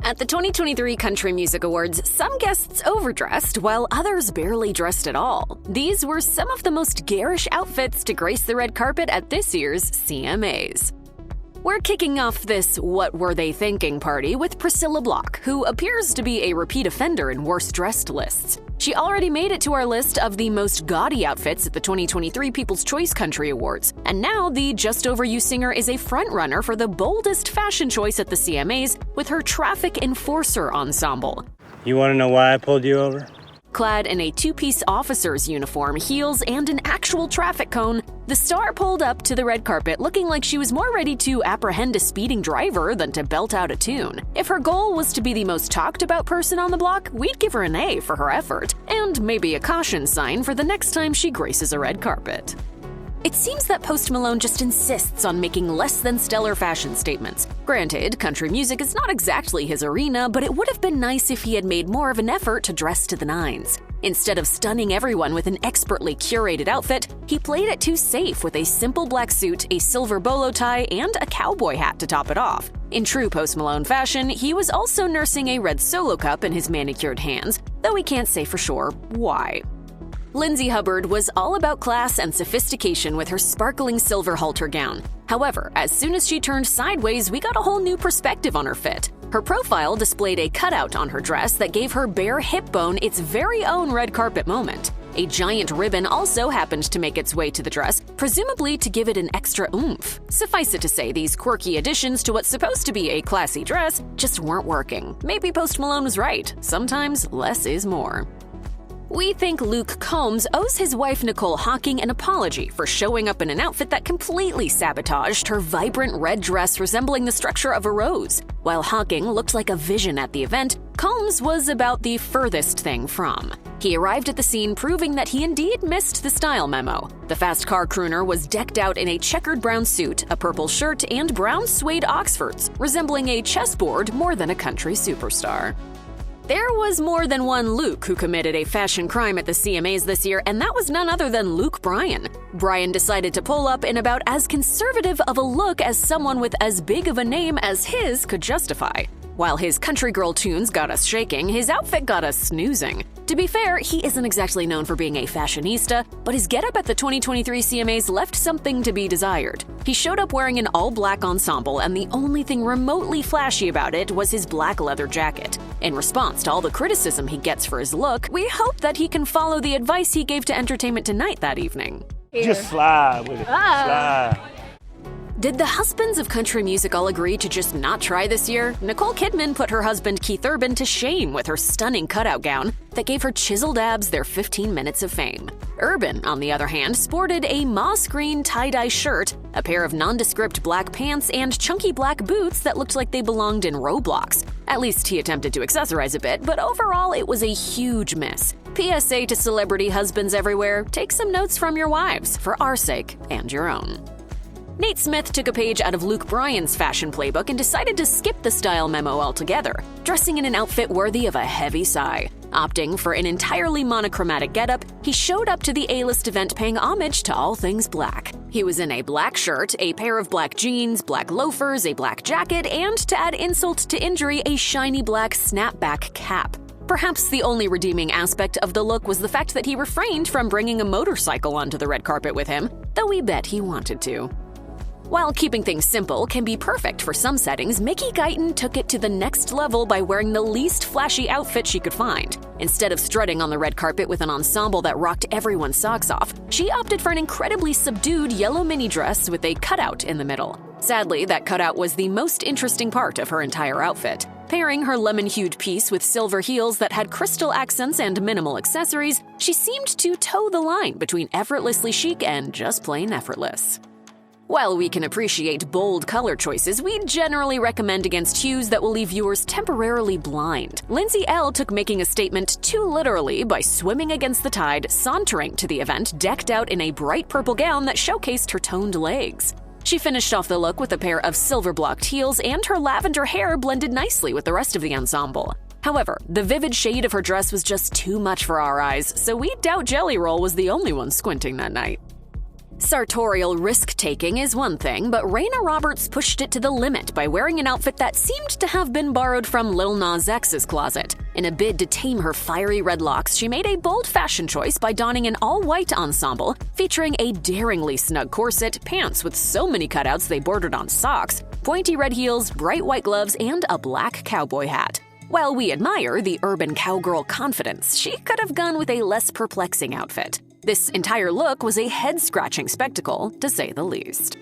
At the 2023 Country Music Awards, some guests overdressed while others barely dressed at all. These were some of the most garish outfits to grace the red carpet at this year's CMAs. We're kicking off this What Were They Thinking party with Priscilla Block, who appears to be a repeat offender in worst dressed lists. She already made it to our list of the most gaudy outfits at the 2023 People's Choice Country Awards, and now the Just Over You singer is a frontrunner for the boldest fashion choice at the CMAs with her Traffic Enforcer ensemble. You want to know why I pulled you over? Clad in a two-piece officer's uniform, heels, and an actual traffic cone, the star pulled up to the red carpet looking like she was more ready to apprehend a speeding driver than to belt out a tune. If her goal was to be the most talked about person on the block, we'd give her an A for her effort, and maybe a caution sign for the next time she graces a red carpet. It seems that Malone just insists on making less than stellar fashion statements. Granted, country music is not exactly his arena, but it would have been nice if he had made more of an effort to dress to the nines. Instead of stunning everyone with an expertly curated outfit, he played it too safe with a simple black suit, a silver bolo tie, and a cowboy hat to top it off. In true Post Malone fashion, he was also nursing a red Solo cup in his manicured hands, though we can't say for sure why. Lindsay Hubbard was all about class and sophistication with her sparkling silver halter gown. However, as soon as she turned sideways, we got a whole new perspective on her fit. Her profile displayed a cutout on her dress that gave her bare hip bone its very own red carpet moment. A giant ribbon also happened to make its way to the dress, presumably to give it an extra oomph. Suffice it to say, these quirky additions to what's supposed to be a classy dress just weren't working. Maybe Post Malone was right. Sometimes less is more. We think Luke Combs owes his wife Nicole Hawking an apology for showing up in an outfit that completely sabotaged her vibrant red dress resembling the structure of a rose. While Hawking looked like a vision at the event, Combs was about the furthest thing from. He arrived at the scene proving that he indeed missed the style memo. The fast car crooner was decked out in a checkered brown suit, a purple shirt, and brown suede Oxfords, resembling a chessboard more than a country superstar. There was more than one Luke who committed a fashion crime at the CMAs this year, and that was none other than Luke Bryan. Bryan decided to pull up in about as conservative of a look as someone with as big of a name as his could justify. While his country girl tunes got us shaking, his outfit got us snoozing. To be fair, he isn't exactly known for being a fashionista, but his getup at the 2023 CMAs left something to be desired. He showed up wearing an all-black ensemble, and the only thing remotely flashy about it was his black leather jacket. In response to all the criticism he gets for his look, we hope that he can follow the advice he gave to Entertainment Tonight that evening. Just slide with it. Slide. Did the husbands of country music all agree to just not try this year? Nicole Kidman put her husband Keith Urban to shame with her stunning cutout gown that gave her chiseled abs their 15 minutes of fame. Urban, on the other hand, sported a moss green tie-dye shirt, a pair of nondescript black pants, and chunky black boots that looked like they belonged in Roblox. At least he attempted to accessorize a bit, but overall it was a huge miss. PSA to celebrity husbands everywhere, take some notes from your wives, for our sake and your own. Nate Smith took a page out of Luke Bryan's fashion playbook and decided to skip the style memo altogether, dressing in an outfit worthy of a heavy sigh. Opting for an entirely monochromatic getup, he showed up to the A-list event paying homage to all things black. He was in a black shirt, a pair of black jeans, black loafers, a black jacket, and, to add insult to injury, a shiny black snapback cap. Perhaps the only redeeming aspect of the look was the fact that he refrained from bringing a motorcycle onto the red carpet with him, though we bet he wanted to. While keeping things simple can be perfect for some settings, Guyton took it to the next level by wearing the least flashy outfit she could find. Instead of strutting on the red carpet with an ensemble that rocked everyone's socks off, she opted for an incredibly subdued yellow mini dress with a cutout in the middle. Sadly, that cutout was the most interesting part of her entire outfit. Pairing her lemon-hued piece with silver heels that had crystal accents and minimal accessories, she seemed to toe the line between effortlessly chic and just plain effortless. While we can appreciate bold color choices, we generally recommend against hues that will leave viewers temporarily blind. Lindsay Ell took making a statement too literally by swimming against the tide, sauntering to the event decked out in a bright purple gown that showcased her toned legs. She finished off the look with a pair of silver-blocked heels, and her lavender hair blended nicely with the rest of the ensemble. However, the vivid shade of her dress was just too much for our eyes, so we doubt Jelly Roll was the only one squinting that night. Sartorial risk-taking is one thing, but Reyna Roberts pushed it to the limit by wearing an outfit that seemed to have been borrowed from Lil Nas X's closet. In a bid to tame her fiery red locks, she made a bold fashion choice by donning an all-white ensemble featuring a daringly snug corset, pants with so many cutouts they bordered on socks, pointy red heels, bright white gloves, and a black cowboy hat. While we admire the urban cowgirl confidence, she could have gone with a less perplexing outfit. This entire look was a head-scratching spectacle, to say the least.